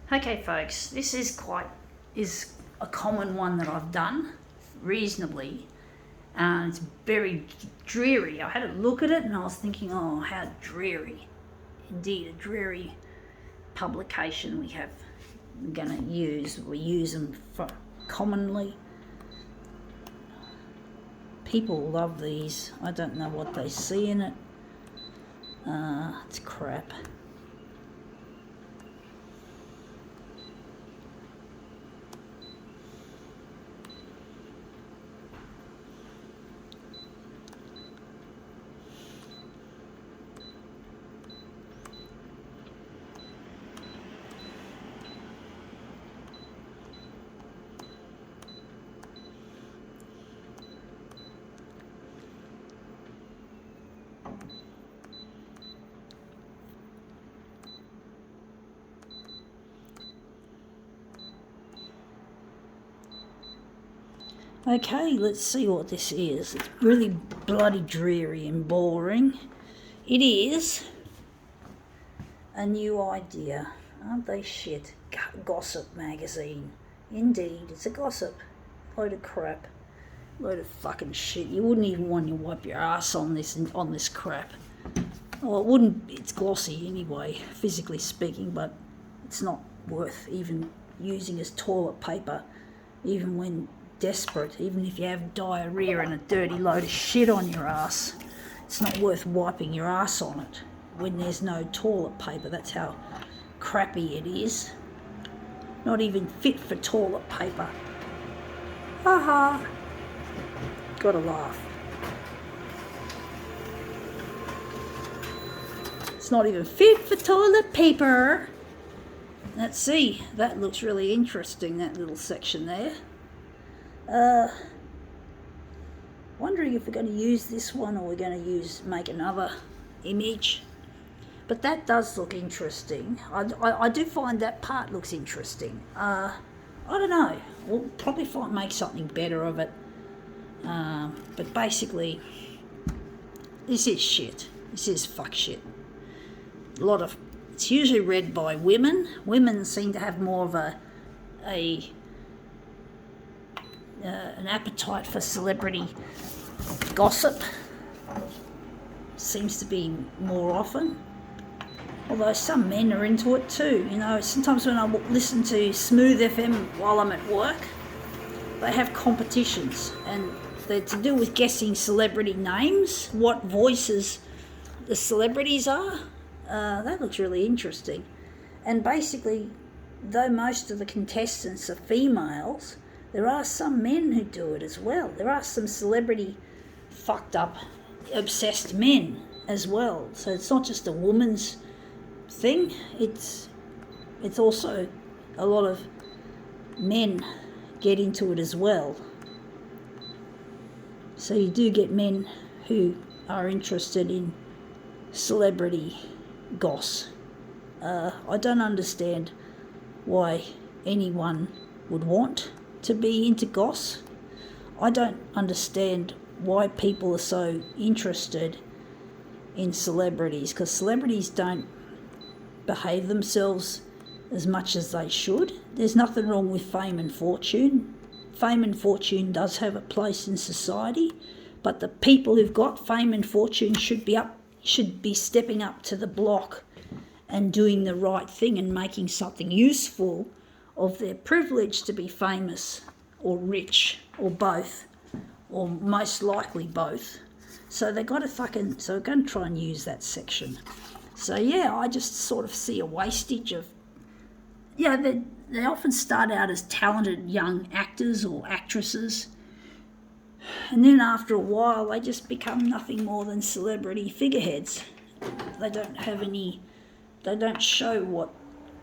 Okay, folks, this is a common one that I've done reasonably. It's very dreary. I had a look at it and I was thinking, oh, how dreary. Indeed, a dreary publication we have. We're going to use. We use them commonly. People love these. I don't know what they see in it. It's crap. Okay, let's see what this is. It's really bloody dreary and boring. It is a new idea. Aren't they shit? Gossip magazine. Indeed, it's a gossip. Load of crap. Load of fucking shit. You wouldn't even want to wipe your ass on this crap. Well, it wouldn't. It's glossy anyway, physically speaking, but it's not worth even using as toilet paper, even when desperate, even if you have diarrhea and a dirty load of shit on your ass. It's not worth wiping your ass on it when there's no toilet paper. That's how crappy it is. Not even fit for toilet paper. Ha ha. Gotta laugh. It's not even fit for toilet paper. Let's see. That looks really interesting, that little section there. Wondering if we're going to use this one or we're going to make another image. But that does look interesting. I do find that part looks interesting. I don't know. We'll probably make something better of it. But basically, this is shit. This is fuck shit. It's usually read by women. Women seem to have more of an appetite for celebrity gossip. Seems to be more often. Although some men are into it too. You know, sometimes when I listen to Smooth FM while I'm at work, they have competitions and they're to do with guessing celebrity names, what voices the celebrities are. That looks really interesting. And basically, though most of the contestants are females, there are some men who do it as well. There are some celebrity fucked up, obsessed men as well. So it's not just a woman's thing. It's also a lot of men get into it as well. So you do get men who are interested in celebrity goss. I don't understand why anyone would want to be into goss. I don't understand why people are so interested in celebrities, because celebrities don't behave themselves as much as they should. There's nothing wrong with fame and fortune. Fame and fortune does have a place in society, but the people who've got fame and fortune should be stepping up to the block and doing the right thing and making something useful of their privilege to be famous or rich or both, or most likely both. So we're going to try and use that section. So yeah, I just sort of see a wastage of, they often start out as talented young actors or actresses, and then after a while they just become nothing more than celebrity figureheads. They don't show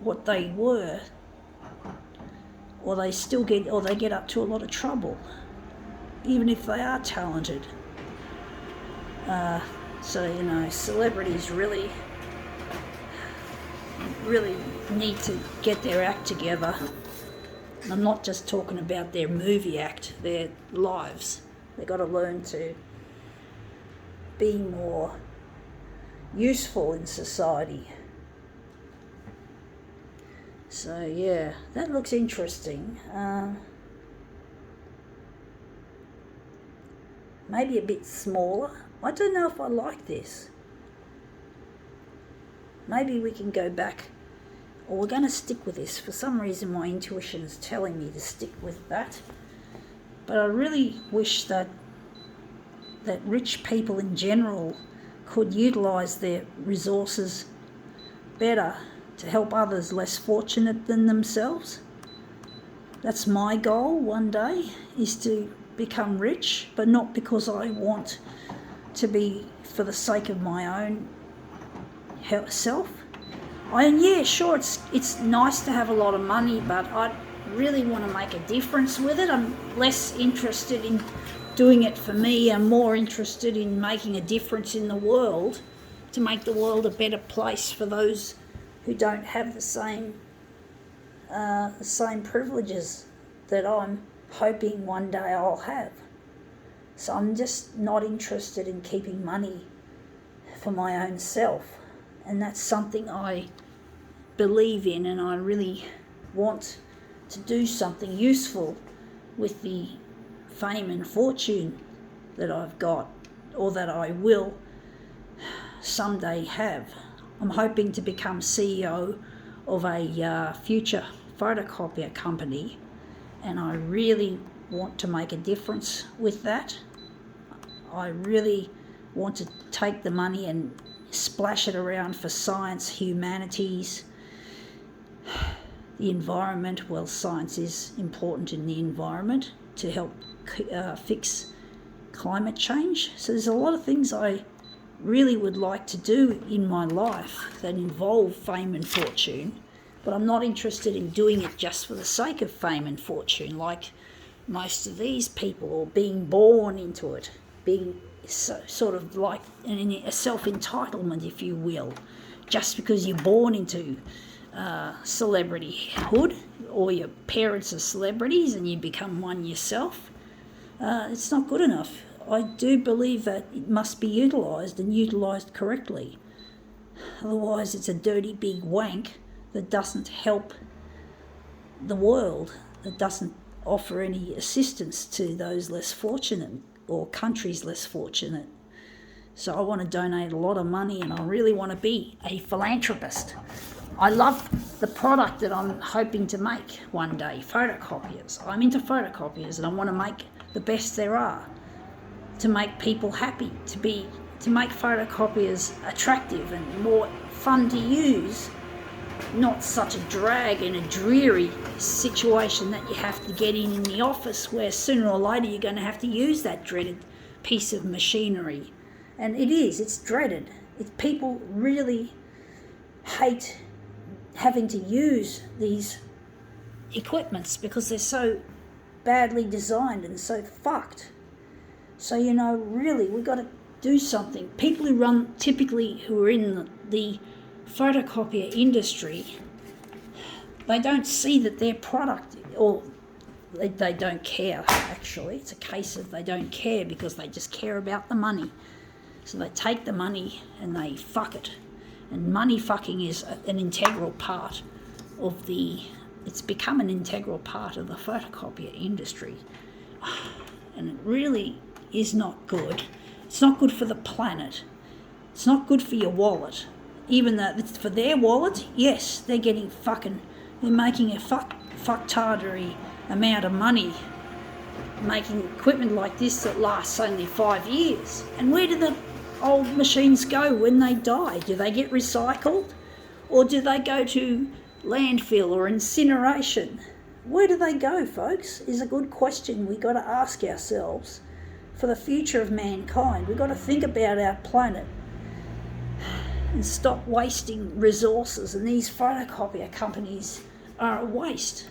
what they were, or they get up to a lot of trouble, even if they are talented. Celebrities really need to get their act together. I'm not just talking about their movie act, their lives. They've got to learn to be more useful in society. So yeah, that looks interesting. Maybe a bit smaller. I don't know if I like this. Maybe we can go back, or we're going to stick with this. For some reason my intuition is telling me to stick with that. But I really wish that rich people in general could utilise their resources better to help others less fortunate than themselves. That's my goal one day, is to become rich, but not because I want to be for the sake of my own self. Yeah, sure, it's nice to have a lot of money, but I really want to make a difference with it. I'm less interested in doing it for me. I'm more interested in making a difference in the world, to make the world a better place for those who don't have the same privileges that I'm hoping one day I'll have. So I'm just not interested in keeping money for my own self, and that's something I believe in, and I really want to do something useful with the fame and fortune that I've got, or that I will someday have. I'm hoping to become CEO of a future photocopier company, and I really want to make a difference with that. I really want to take the money and splash it around for science, humanities, the environment. Well, science is important in the environment to help fix climate change. So there's a lot of things I really would like to do in my life that involve fame and fortune, but I'm not interested in doing it just for the sake of fame and fortune like most of these people, or being born into it, being sort of like a self-entitlement, if you will, just because you're born into celebrityhood, or your parents are celebrities and you become one yourself. It's not good enough. I do believe that it must be utilised, and utilised correctly. Otherwise it's a dirty big wank that doesn't help the world, that doesn't offer any assistance to those less fortunate, or countries less fortunate. So I want to donate a lot of money, and I really want to be a philanthropist. I love the product that I'm hoping to make one day, photocopiers. I'm into photocopiers, and I want to make the best there are, to make people happy, to make photocopiers attractive and more fun to use, not such a drag and a dreary situation that you have to get in the office, where sooner or later you're going to have to use that dreaded piece of machinery. And it's dreaded. People really hate having to use these equipments because they're so badly designed and so fucked. So, really, we've got to do something. People who are in the photocopier industry, they don't see that their product, or they don't care, actually. It's a case of they don't care because they just care about the money. So they take the money and they fuck it. And money fucking is an integral part of it's become an integral part of the photocopier industry. And it really is not good. It's not good for the planet. It's not good for your wallet. Even though it's for their wallet, yes, they're making a fucktardery amount of money making equipment like this that lasts only 5 years. And where do the old machines go when they die? Do they get recycled, or do they go to landfill or incineration? Where do they go, folks, is a good question we got to ask ourselves for the future of mankind. We've got to think about our planet and stop wasting resources, and these photocopier companies are a waste.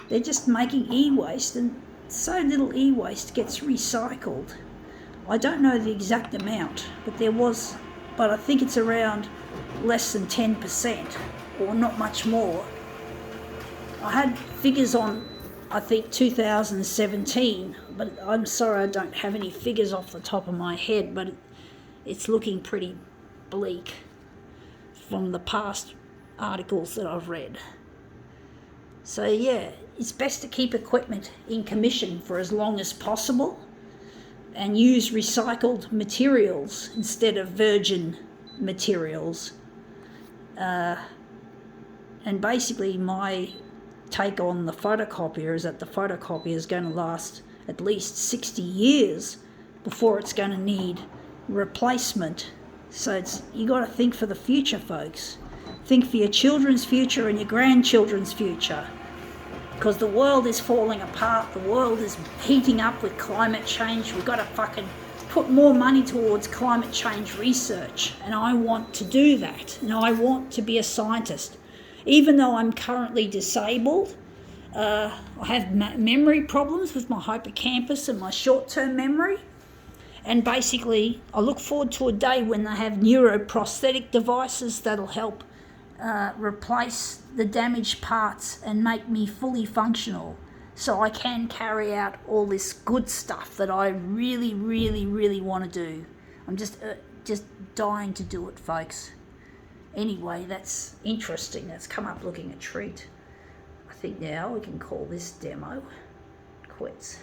They're just making e-waste, and so little e-waste gets recycled. I don't know the exact amount, but I think it's around less than 10%, or not much more. I had figures on, I think, 2017, but I'm sorry I don't have any figures off the top of my head, but it's looking pretty bleak from the past articles that I've read. So yeah, it's best to keep equipment in commission for as long as possible and use recycled materials instead of virgin materials. And basically my take on the photocopier is that the photocopier is going to last at least 60 years before it's going to need replacement. So you got to think for the future, folks. Think for your children's future and your grandchildren's future, because the world is falling apart. The world is heating up with climate change. We've got to fucking put more money towards climate change research, and I want to do that, and I want to be a scientist. Even though I'm currently disabled, I have memory problems with my hippocampus and my short-term memory. And basically, I look forward to a day when they have neuroprosthetic devices that'll help replace the damaged parts and make me fully functional, so I can carry out all this good stuff that I really, really, really want to do. I'm just dying to do it, folks. Anyway, that's interesting. That's come up looking a treat. I think now we can call this demo quits.